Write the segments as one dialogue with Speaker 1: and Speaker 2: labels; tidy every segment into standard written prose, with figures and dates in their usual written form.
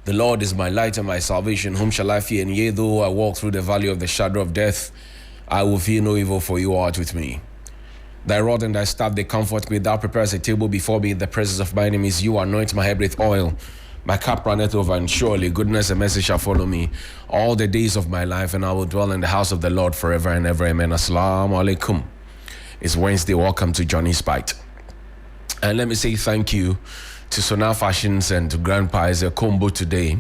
Speaker 1: The Lord is my light and my salvation. Whom shall I fear? And yea, though I walk through the valley of the shadow of death, I will fear no evil, for you art with me. Thy rod and thy staff, they comfort me. Thou preparest a table before me in the presence of my enemies. You anoint my head with oil. My cup runneth over, and surely goodness and mercy shall follow me all the days of my life, and I will dwell in the house of the Lord forever and ever. Amen. Assalamu alaikum. It's Wednesday. Welcome to Johnny's Bite. And let me say thank you to Sonar Fashions and to Grandpa. Is a combo today.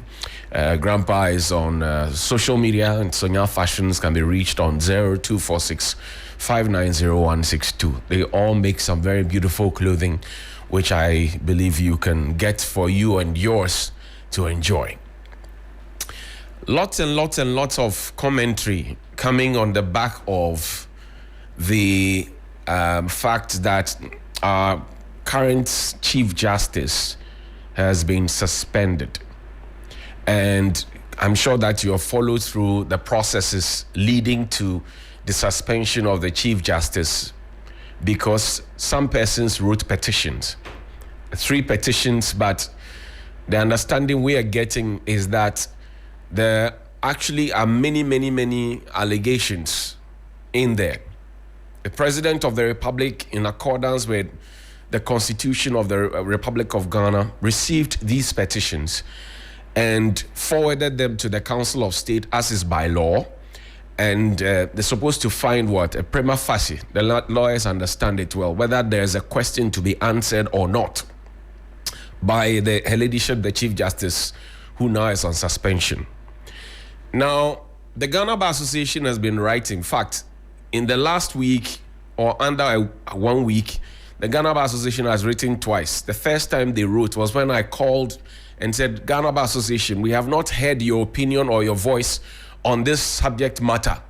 Speaker 1: Grandpa is on social media, and Sonar Fashions can be reached on 0246 590162. They all make some very beautiful clothing, which I believe you can get for you and yours to enjoy. Lots and lots and lots of commentary coming on the back of the fact that our current Chief Justice has been suspended. And I'm sure that you have followed through the processes leading to the suspension of the Chief Justice, because some persons wrote petitions, 3 petitions, but the understanding we are getting is that there actually are many allegations in there. The President of the Republic, in accordance with the Constitution of the Republic of Ghana, received these petitions and forwarded them to the Council of State as is by law. And they're supposed to find what? A prima facie. The lawyers understand it well, whether there's a question to be answered or not by her ladyship, the Chief Justice, who now is on suspension. Now, the Ghana Bar Association has been writing. In fact, in the last week or under 1 week, the Ghana Bar Association has written twice. The first time they wrote was when I called and said, Ghana Bar Association, we have not heard your opinion or your voice on this subject matter.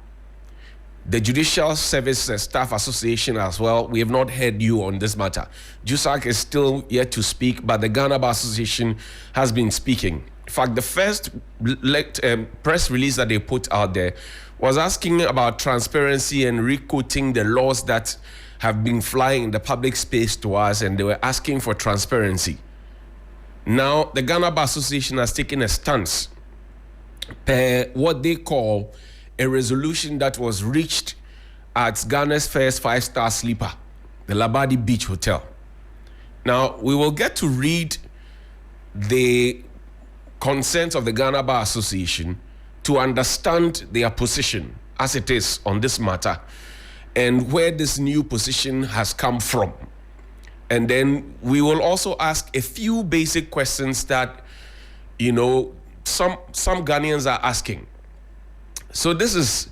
Speaker 1: The Judicial Service Staff Association as well, we have not heard you on this matter. JUSAC is still yet to speak, but the Ghana Bar Association has been speaking. In fact, the first press release that they put out there was asking about transparency and re-quoting the laws that have been flying in the public space to us, and they were asking for transparency. Now, the Ghana Bar Association has taken a stance per what they call a resolution that was reached at Ghana's first 5-star sleeper, the Labadi Beach Hotel. Now, we will get to read the consent of the Ghana Bar Association to understand their position as it is on this matter and where this new position has come from. And then we will also ask a few basic questions that, you know, some Ghanaians are asking. So this is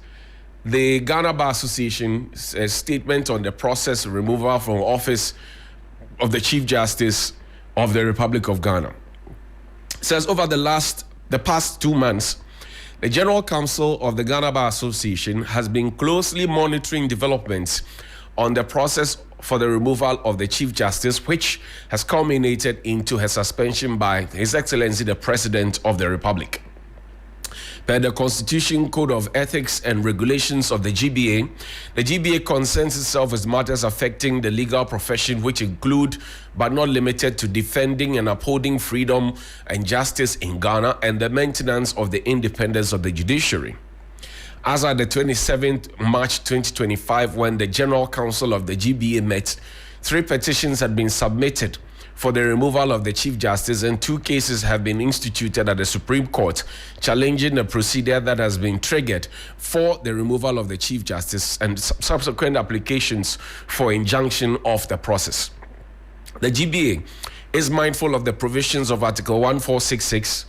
Speaker 1: the Ghana Bar Association's statement on the process removal from office of the Chief Justice of the Republic of Ghana. It says, over the past 2 months, the General Counsel of the Ghana Bar Association has been closely monitoring developments on the process for the removal of the Chief Justice, which has culminated into her suspension by His Excellency the President of the Republic. Per the Constitution, Code of Ethics and Regulations of the GBA concerns itself with matters affecting the legal profession, which include, but not limited to, defending and upholding freedom and justice in Ghana and the maintenance of the independence of the judiciary. As at the 27th March 2025, when the General Council of the GBA met, 3 petitions had been submitted for the removal of the Chief Justice, and 2 cases have been instituted at the Supreme Court challenging the procedure that has been triggered for the removal of the Chief Justice and subsequent applications for injunction of the process. The GBA is mindful of the provisions of Article 1466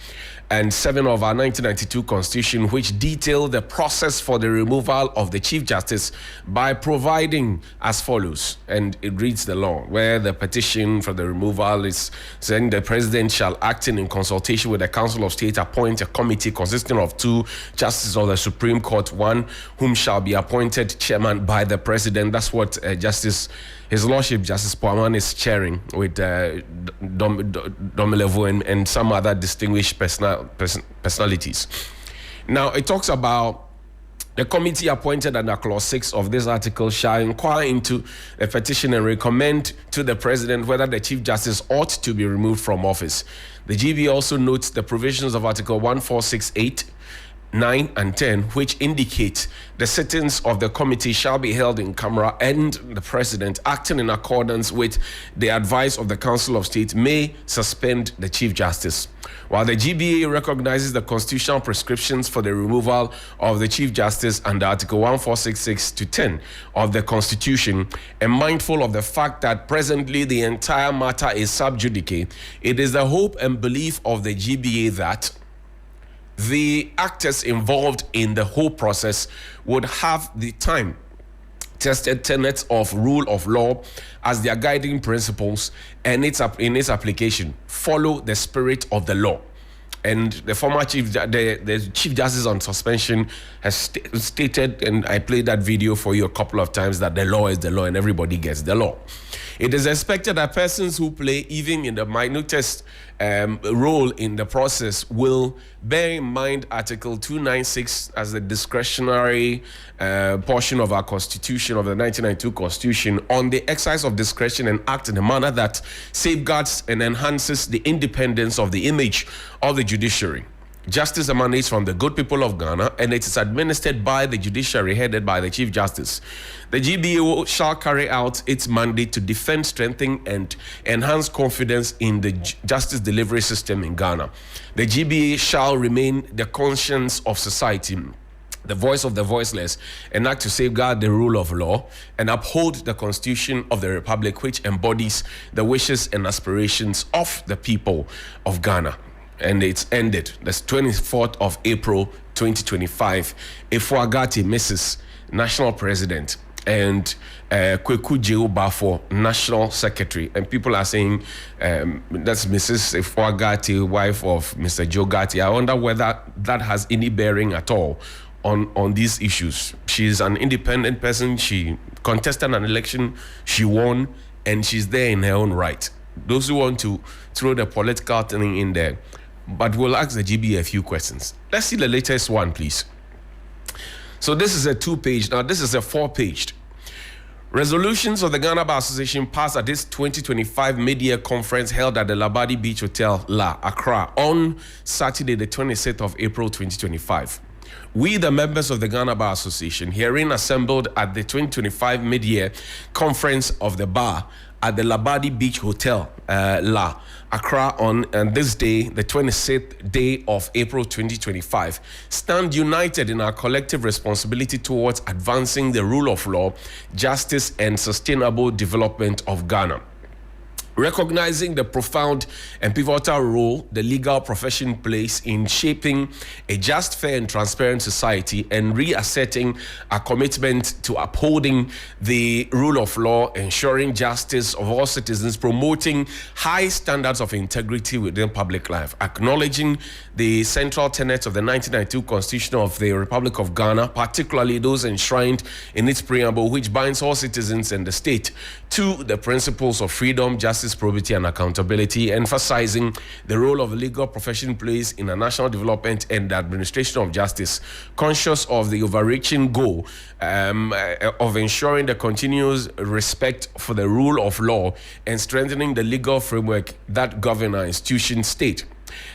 Speaker 1: and 7 of our 1992 Constitution, which detail the process for the removal of the Chief Justice by providing as follows, and it reads the law, where the petition for the removal is saying the President shall, acting in consultation with the Council of State, appoint a committee consisting of 2 justices of the Supreme Court, 1 whom shall be appointed chairman by the President. That's what His Lordship Justice Poaman is chairing with Domilevo and some other distinguished personalities. Now, it talks about The committee appointed under Clause 6 of this article shall inquire into a petition and recommend to the President whether the Chief Justice ought to be removed from office. The GB also notes the provisions of Article 1468, 9 and 10, which indicate the sittings of the committee shall be held in camera, and the President, acting in accordance with the advice of the Council of State, may suspend the Chief Justice. While the GBA recognizes the constitutional prescriptions for the removal of the Chief Justice under Article 1466 to 10 of the Constitution, and mindful of the fact that presently the entire matter is sub judice, it is the hope and belief of the GBA that the actors involved in the whole process would have the time-tested tenets of rule of law as their guiding principles, and in its application follow the spirit of the law. And the former the Chief Justice on suspension has stated, and I played that video for you a couple of times, that the law is the law and everybody gets the law. It is expected that persons who play even in the minutest role in the process will bear in mind Article 296 as the discretionary portion of our Constitution, of the 1992 Constitution, on the exercise of discretion and act in a manner that safeguards and enhances the independence of the image of the judiciary. Justice emanates from the good people of Ghana, and it is administered by the judiciary headed by the Chief Justice. The GBO shall carry out its mandate to defend, strengthen, and enhance confidence in the justice delivery system in Ghana. The GBA shall remain the conscience of society, the voice of the voiceless, and act to safeguard the rule of law and uphold the Constitution of the Republic, which embodies the wishes and aspirations of the people of Ghana. And it's ended. That's 24th of April 2025. Efuagati, Mrs. National President, and Kweku Jeubafo, National Secretary. And people are saying that's Mrs. Efuagati, wife of Mr. Joe Gatti. I wonder whether that has any bearing at all on these issues. She's an independent person. She contested an election. She won, and she's there in her own right. Those who want to throw the political thing in there. But we'll ask the GB a few questions. Let's see the latest one, please. So this is a 2-page. Now, this is a 4-paged. Resolutions of the Ghana Bar Association passed at this 2025 mid-year conference held at the Labadi Beach Hotel, La Accra, on Saturday, the 26th of April, 2025. We, the members of the Ghana Bar Association, herein assembled at the 2025 mid-year conference of the bar at the Labadi Beach Hotel, La Accra, on this day, the 26th day of April 2025, stand united in our collective responsibility towards advancing the rule of law, justice, and sustainable development of Ghana. Recognizing the profound and pivotal role the legal profession plays in shaping a just, fair, and transparent society, and reasserting our commitment to upholding the rule of law, ensuring justice of all citizens, promoting high standards of integrity within public life, acknowledging the central tenets of the 1992 Constitution of the Republic of Ghana, particularly those enshrined in its preamble, which binds all citizens and the state to the principles of freedom, justice, probity, and accountability, emphasizing the role of the legal profession plays in a national development and the administration of justice, conscious of the overreaching goal of ensuring the continuous respect for the rule of law and strengthening the legal framework that govern our institution state.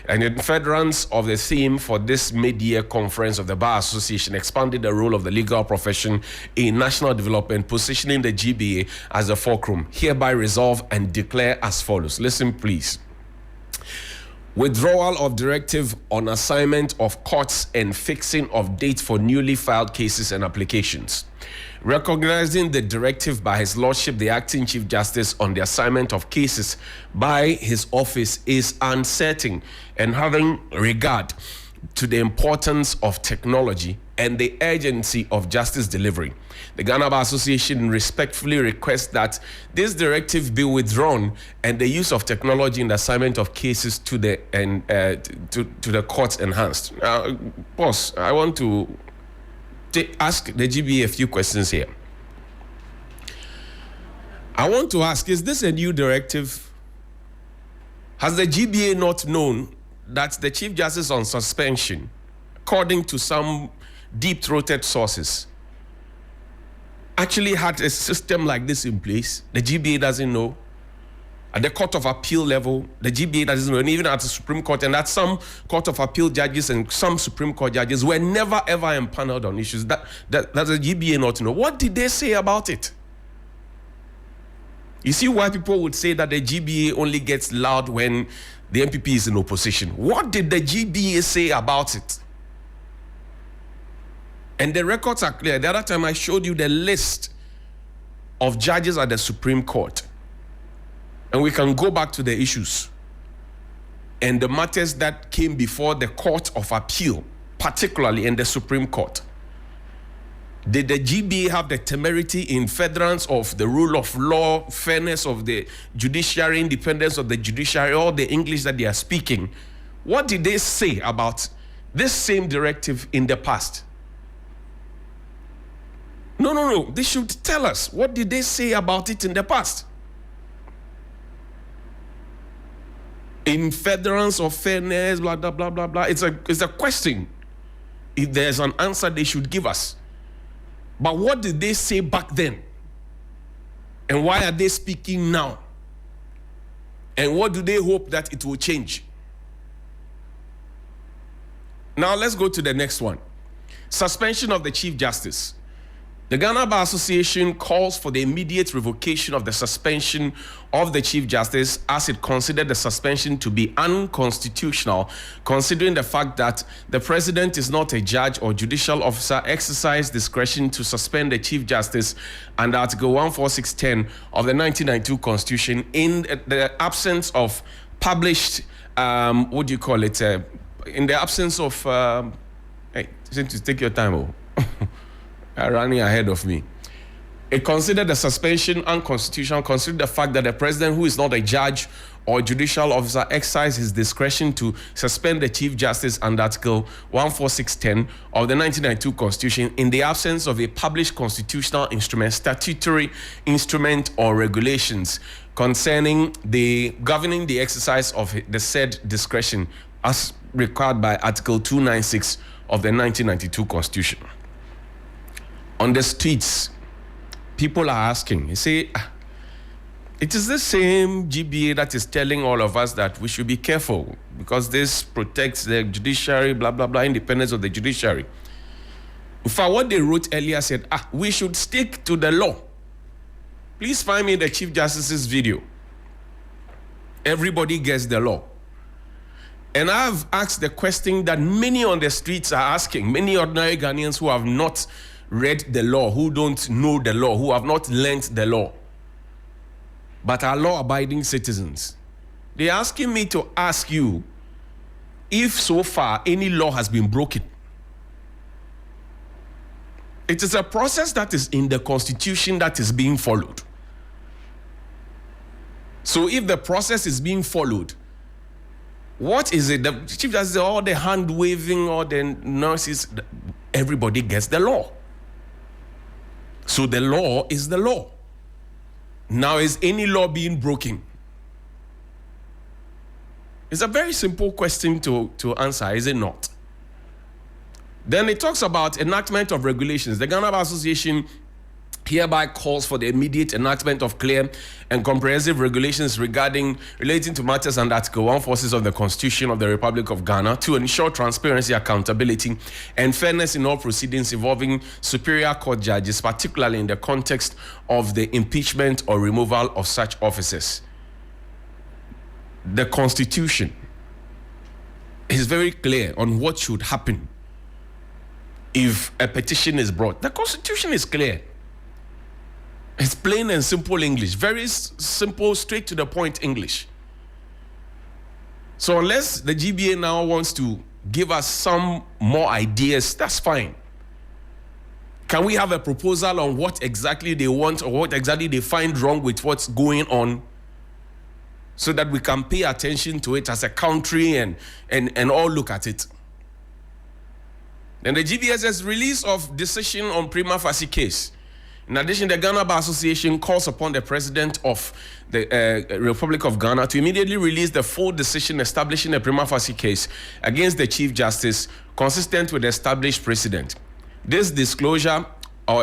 Speaker 1: And in furtherance of the theme for this mid-year conference of the Bar Association, expanded the role of the legal profession in national development, positioning the GBA as a fulcrum, hereby resolve and declare as follows. Listen, please. Withdrawal of directive on assignment of courts and fixing of dates for newly filed cases and applications. Recognizing the directive by His Lordship, the Acting Chief Justice, on the assignment of cases by his office is uncertain, and having regard to the importance of technology and the urgency of justice delivery, the Ghana Bar Association respectfully requests that this directive be withdrawn and the use of technology in the assignment of cases to the courts enhanced. Boss, I want to ask the GBA a few questions here. I want to ask, is this a new directive? Has the GBA not known that the Chief Justice on suspension, according to some deep-throated sources actually had a system like this in place. The GBA doesn't know. At the Court of Appeal level, the GBA doesn't know, and even at the Supreme Court, and that some Court of Appeal judges and some Supreme Court judges were never ever empaneled on issues that the GBA not know. What did they say about it? You see why people would say that the GBA only gets loud when the MPP is in opposition. What did the GBA say about it? And the records are clear. The other time I showed you the list of judges at the Supreme Court. And we can go back to the issues and the matters that came before the Court of Appeal, particularly in the Supreme Court. Did the GBA have the temerity in furtherance of the rule of law, fairness of the judiciary, independence of the judiciary, all the English that they are speaking? What did they say about this same directive in the past? No. They should tell us. What did they say about it in the past? In furtherance of fairness, blah, blah, blah, blah, blah. It's a question. If there's an answer, they should give us. But what did they say back then? And why are they speaking now? And what do they hope that it will change? Now let's go to the next one. Suspension of the Chief Justice. The Ghana Bar Association calls for the immediate revocation of the suspension of the Chief Justice, as it considered the suspension to be unconstitutional, considering the fact that the President is not a judge or judicial officer, exercised discretion to suspend the Chief Justice under Article 14610 of the 1992 Constitution in the absence of published, in the absence of, hey, take your time, running ahead of me. It considered the suspension unconstitutional, considered the fact that the President, who is not a judge or judicial officer, exercised his discretion to suspend the Chief Justice under Article 14610 of the 1992 Constitution in the absence of a published constitutional instrument, statutory instrument, or regulations concerning the governing the exercise of the said discretion as required by Article 296 of the 1992 Constitution. On the streets, people are asking, they say, it is the same GBA that is telling all of us that we should be careful because this protects the judiciary, blah, blah, blah, independence of the judiciary. In fact, what they wrote earlier said, we should stick to the law. Please find me the Chief Justice's video. Everybody gets the law. And I've asked the question that many on the streets are asking, many ordinary Ghanaians who have not read the law, who don't know the law, who have not learned the law, but are law-abiding citizens. They're asking me to ask you if so far any law has been broken. It is a process that is in the Constitution that is being followed. So if the process is being followed, what is it? The Chief Justice, all the hand-waving, all the nurses, everybody gets the law. So the law is the law. Now, is any law being broken? It's a very simple question to answer, is it not? Then it talks about enactment of regulations. The Ghana Bar Association hereby calls for the immediate enactment of clear and comprehensive regulations relating to matters under Article 146 of the Constitution of the Republic of Ghana to ensure transparency, accountability, and fairness in all proceedings involving superior court judges, particularly in the context of the impeachment or removal of such officers. The Constitution is very clear on what should happen if a petition is brought. The Constitution is clear. It's plain and simple English, very simple, straight to the point English. So unless the GBA now wants to give us some more ideas, that's fine. Can we have a proposal on what exactly they want or what exactly they find wrong with what's going on so that we can pay attention to it as a country and all look at it? Then the GBA says release of decision on prima facie case. In addition, the Ghana Bar Association calls upon the President of the Republic of Ghana to immediately release the full decision establishing a prima facie case against the Chief Justice consistent with the established precedent. This disclosure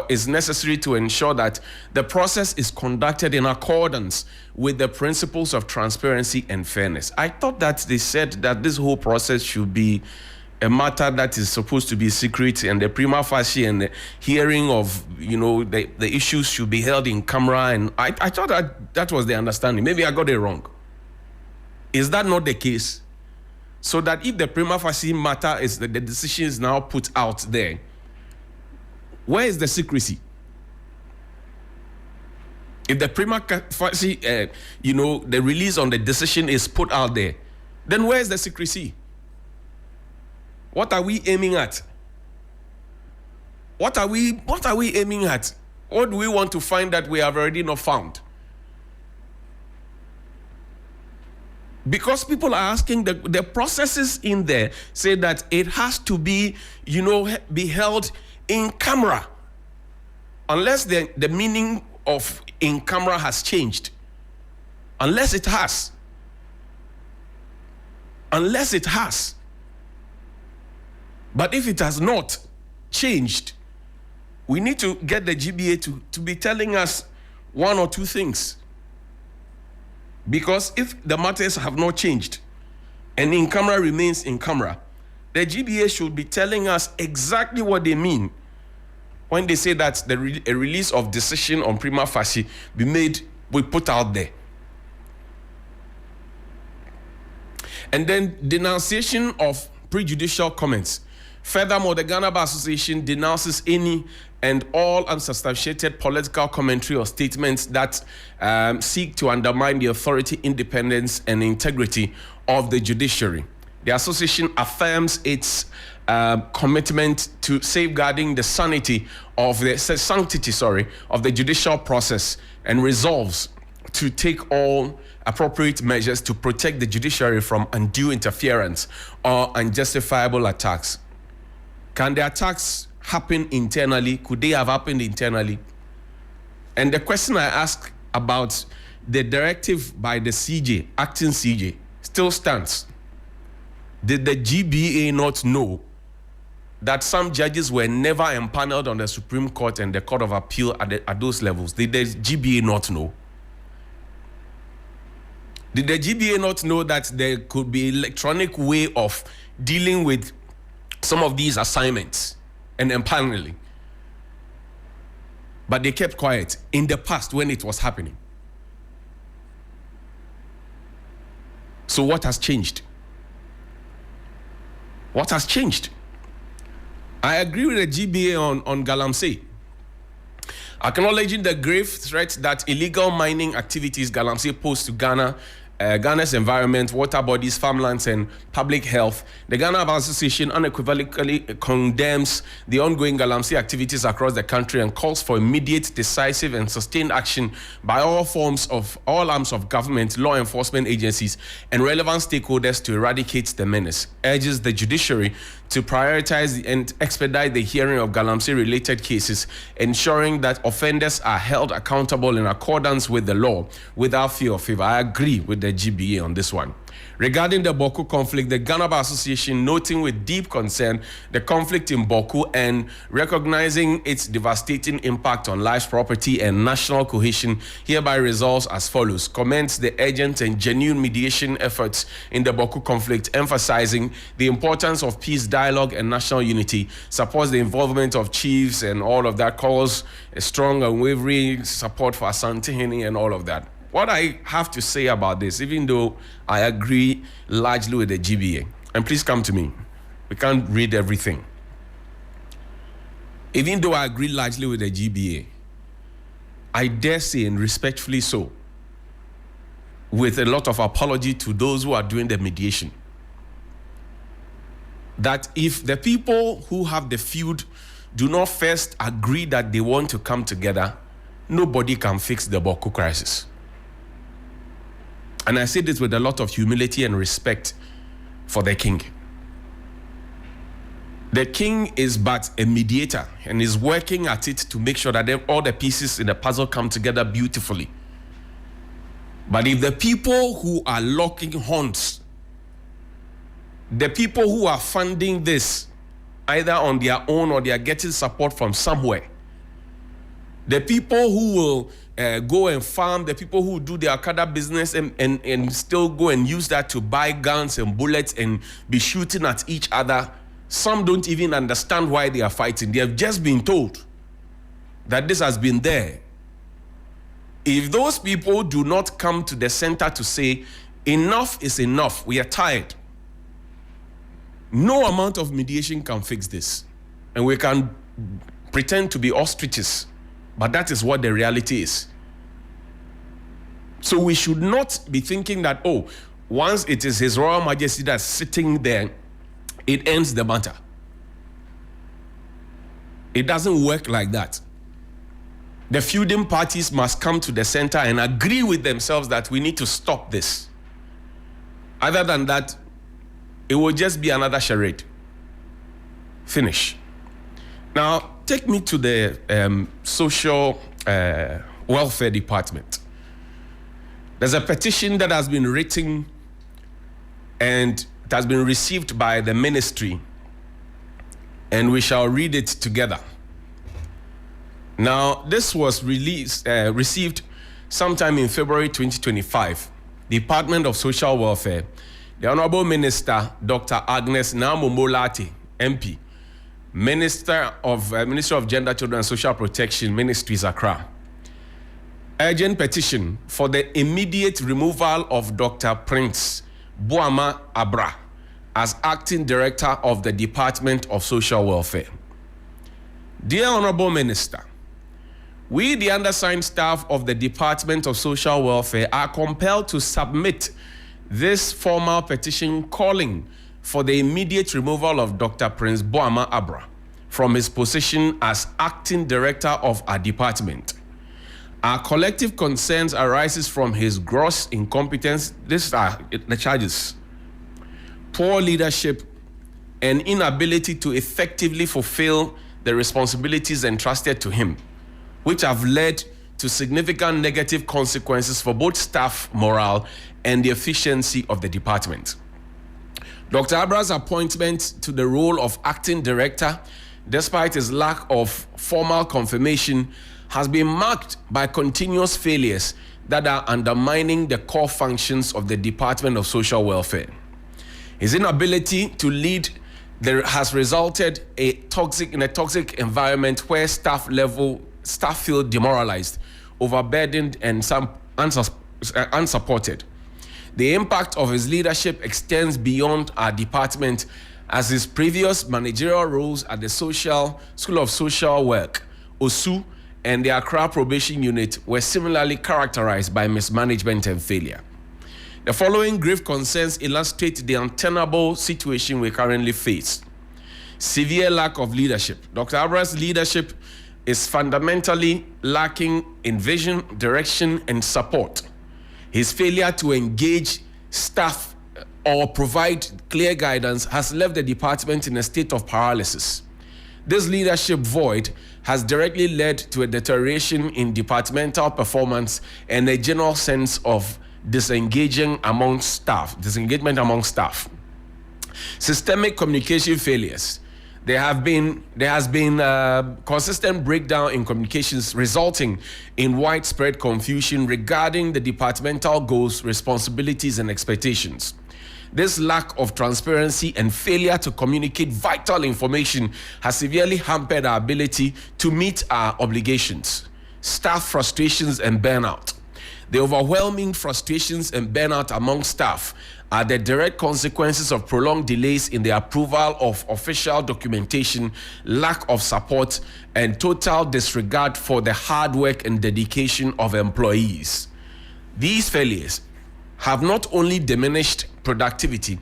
Speaker 1: is necessary to ensure that the process is conducted in accordance with the principles of transparency and fairness. I thought that they said that this whole process should be a matter that is supposed to be secret, and the prima facie and the hearing of, the issues should be held in camera. And I thought that was the understanding. Maybe I got it wrong. Is that not the case? So that if the prima facie matter is that the decision is now put out there, where is the secrecy? If the prima facie, the release on the decision is put out there, then where is the secrecy? What are we aiming at? What are we aiming at? What do we want to find that we have already not found? Because people are asking, the processes in there say that it has to be, be held in camera. Unless the meaning of in camera has changed. Unless it has. Unless it has. But if it has not changed, we need to get the GBA to be telling us one or two things. Because if the matters have not changed and in camera remains in camera, the GBA should be telling us exactly what they mean when they say that a release of decision on prima facie we put out there. And then denunciation of prejudicial comments. Furthermore, the Ghana Bar Association denounces any and all unsubstantiated political commentary or statements that seek to undermine the authority, independence, and integrity of the judiciary. The association affirms its commitment to safeguarding the sanctity of the judicial process, and resolves to take all appropriate measures to protect the judiciary from undue interference or unjustifiable attacks. Can the attacks happen internally? Could they have happened internally? And the question I ask about the directive by the CJ, acting CJ, still stands. Did the GBA not know that some judges were never empaneled on the Supreme Court and the Court of Appeal at those levels? Did the GBA not know? Did the GBA not know that there could be electronic way of dealing with some of these assignments and empaneling? But they kept quiet in the past when it was happening. So what has changed? What has changed? I agree with the GBA on Galamsey. Acknowledging the grave threat that illegal mining activities Galamsey pose to Ghana's environment, water bodies, farmlands, and public health, the Ghana Bar Association unequivocally condemns the ongoing Galamsey activities across the country and calls for immediate, decisive, and sustained action by all arms of government, law enforcement agencies, and relevant stakeholders to eradicate the menace. Urges the judiciary to prioritize and expedite the hearing of Galamsey-related cases, ensuring that offenders are held accountable in accordance with the law without fear or favor. I agree with the GBA on this one. Regarding the Bawku conflict, the Ghana Bar Association, noting with deep concern the conflict in Bawku and recognizing its devastating impact on lives, property, and national cohesion, hereby resolves as follows. Commends the urgent and genuine mediation efforts in the Bawku conflict, emphasizing the importance of peace, dialogue, and national unity, supports the involvement of chiefs and all of that, calls a strong and unwavering support for Asante and all of that. What I have to say about this, even though I agree largely with the GBA, and please come to me, we can't read everything. Even though I agree largely with the GBA, I dare say, and respectfully so, with a lot of apology to those who are doing the mediation, that if the people who have the feud do not first agree that they want to come together, nobody can fix the Bawku crisis. And I say this with a lot of humility and respect for the king. The king is but a mediator and is working at it to make sure that all the pieces in the puzzle come together beautifully. But if the people who are locking horns, the people who are funding this, either on their own or they are getting support from somewhere. The people who will go and farm, the people who do their Akada business and still go and use that to buy guns and bullets and be shooting at each other, some don't even understand why they are fighting. They have just been told that this has been there. If those people do not come to the center to say, enough is enough, we are tired, no amount of mediation can fix this. And we can pretend to be ostriches, but that is what the reality is. So we should not be thinking that, oh, once it is His Royal Majesty that's sitting there, it ends the matter. It doesn't work like that. The feuding parties must come to the center and agree with themselves that we need to stop this. Other than that, it will just be another charade. Finish. Now, take me to the social welfare department. There's a petition that has been written and it has been received by the ministry, and we shall read it together. Now, this was received sometime in February 2025. Department of Social Welfare, the Honorable Minister, Dr. Agnes Namomolati, MP, Minister of Ministry of Gender, Children and Social Protection, Ministries, Accra. Urgent petition for the immediate removal of Dr. Prince Boama Abra as Acting Director of the Department of Social Welfare. Dear Honorable Minister, we, the undersigned staff of the Department of Social Welfare, are compelled to submit this formal petition calling for the immediate removal of Dr. Prince Boama Abra from his position as Acting Director of our department. Our collective concerns arises from his gross incompetence, these are the charges, poor leadership, and inability to effectively fulfill the responsibilities entrusted to him, which have led to significant negative consequences for both staff morale and the efficiency of the department. Dr. Abra's appointment to the role of acting director, despite his lack of formal confirmation, has been marked by continuous failures that are undermining the core functions of the Department of Social Welfare. His inability to lead has resulted in a toxic environment where staff feel demoralized, overburdened, and some unsupported. The impact of his leadership extends beyond our department, as his previous managerial roles at the School of Social Work, OSU, and the Accra Probation Unit were similarly characterized by mismanagement and failure. The following grave concerns illustrate the untenable situation we currently face. Severe lack of leadership. Dr. Abra's leadership is fundamentally lacking in vision, direction, and support. His failure to engage staff or provide clear guidance has left the department in a state of paralysis. This leadership void has directly led to a deterioration in departmental performance and a general sense of disengagement among staff. Systemic communication failures. There has been consistent breakdown in communications, resulting in widespread confusion regarding the departmental goals, responsibilities, and expectations. This lack of transparency and failure to communicate vital information has severely hampered our ability to meet our obligations. Staff frustrations and burnout. The overwhelming frustrations and burnout among staff are the direct consequences of prolonged delays in the approval of official documentation, lack of support, and total disregard for the hard work and dedication of employees. These failures have not only diminished productivity,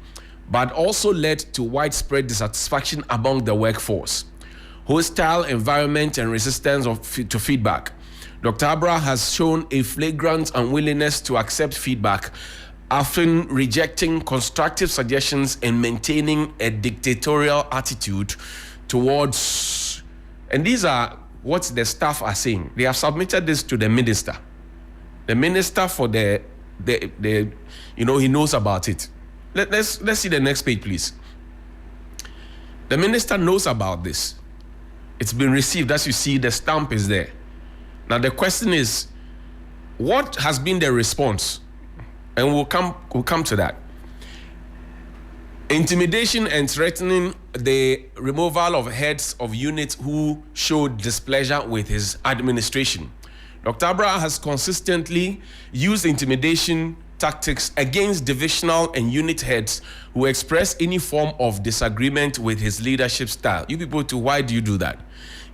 Speaker 1: but also led to widespread dissatisfaction among the workforce, hostile environment, and resistance to feedback. Dr. Abra has shown a flagrant unwillingness to accept feedback, often rejecting constructive suggestions and maintaining a dictatorial attitude towards, and these are what the staff are saying. They have submitted this to the minister. The minister for the he knows about it. Let's see the next page, please. The minister knows about this. It's been received. As you see, the stamp is there. Now the question is, what has been the response? And we'll come to that. Intimidation and threatening the removal of heads of units who showed displeasure with his administration. Dr. Abra has consistently used intimidation tactics against divisional and unit heads who express any form of disagreement with his leadership style. You people too, why do you do that?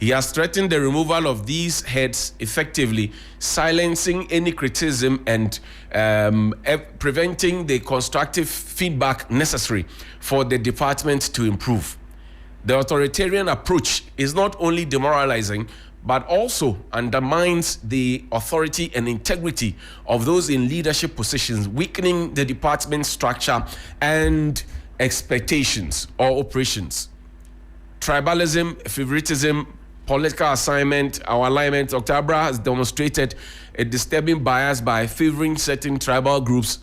Speaker 1: He has threatened the removal of these heads, effectively silencing any criticism and preventing the constructive feedback necessary for the department to improve. The authoritarian approach is not only demoralizing, but also undermines the authority and integrity of those in leadership positions, weakening the department's structure and expectations or operations. Tribalism, favoritism, political assignment, our alignment. Dr. Abra has demonstrated a disturbing bias by favoring certain tribal groups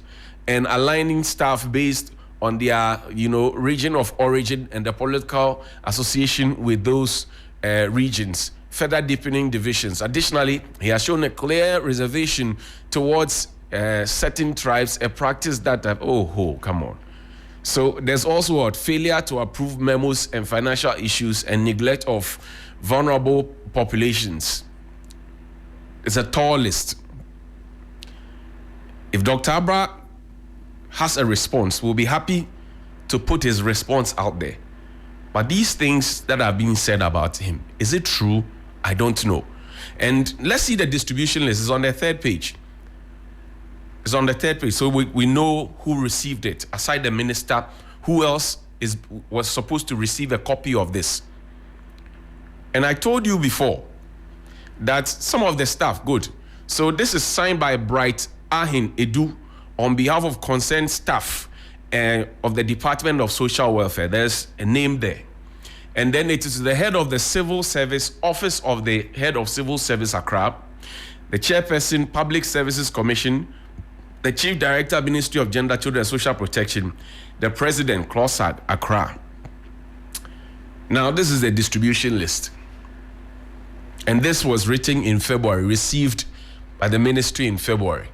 Speaker 1: and aligning staff based on their, region of origin and the political association with those regions, further deepening divisions. Additionally, he has shown a clear reservation towards certain tribes, a practice that, come on. So there's also what? Failure to approve memos and financial issues and neglect of vulnerable populations. It's a tall list. If Dr. Abra has a response, we'll be happy to put his response out there. But these things that are being said about him, is it true? I don't know. And let's see the distribution list. It's on the third page. It's on the third page. So we know who received it. Aside the minister, who else was supposed to receive a copy of this? And I told you before that some of the staff, good. So this is signed by Bright Ahin Edu on behalf of concerned staff of the Department of Social Welfare. There's a name there. And then it is the head of the Civil Service, Office of the Head of Civil Service Accra, the Chairperson, Public Services Commission, the Chief Director, Ministry of Gender, Children and Social Protection, the President, Clossard, Accra. Now, this is the distribution list. And this was written in February, received by the ministry in February.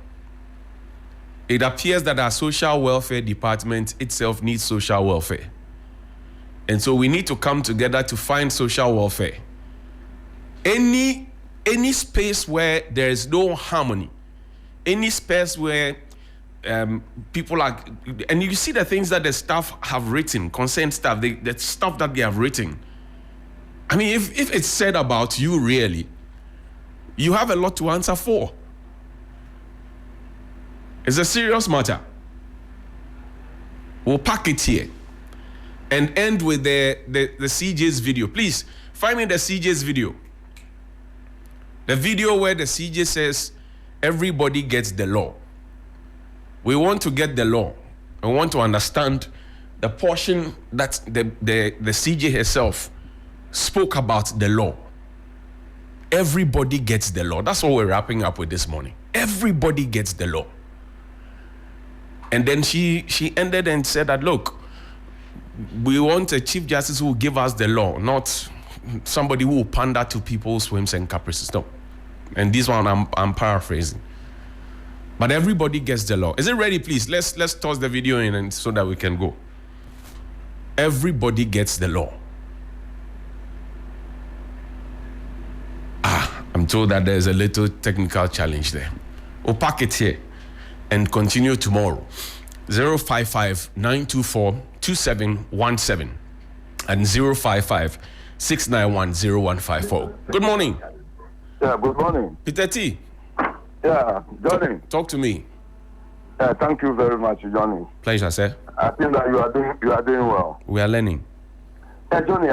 Speaker 1: It appears that our social welfare department itself needs social welfare. And so we need to come together to find social welfare. Any space where there is no harmony, any space where people are, and you see the things that the staff have written, concerned staff, the stuff that they have written. I mean, if it's said about you really, you have a lot to answer for. It's a serious matter. We'll pack it here and end with the CJ's video. Please, find me the CJ's video. The video where the CJ says, everybody gets the law. We want to get the law. I want to understand the portion that the CJ herself spoke about the law. Everybody gets the law. That's what we're wrapping up with this morning. Everybody gets the law. And then she ended and said that, look, we want a Chief Justice who will give us the law, not somebody who will pander to people's whims and caprices. No. And this one I'm paraphrasing. But everybody gets the law. Is it ready, please? Let's toss the video in and so that we can go. Everybody gets the law. I'm told that there's a little technical challenge there. We'll pack it here and continue tomorrow. 055-924-2717 and 055-691-0154. Good morning.
Speaker 2: Yeah, good morning.
Speaker 1: Peter T.
Speaker 2: Yeah, Johnny.
Speaker 1: Talk to me.
Speaker 2: Thank you very much, Johnny.
Speaker 1: Pleasure, sir.
Speaker 2: I think that you are doing well.
Speaker 1: We are learning.
Speaker 2: Johnny,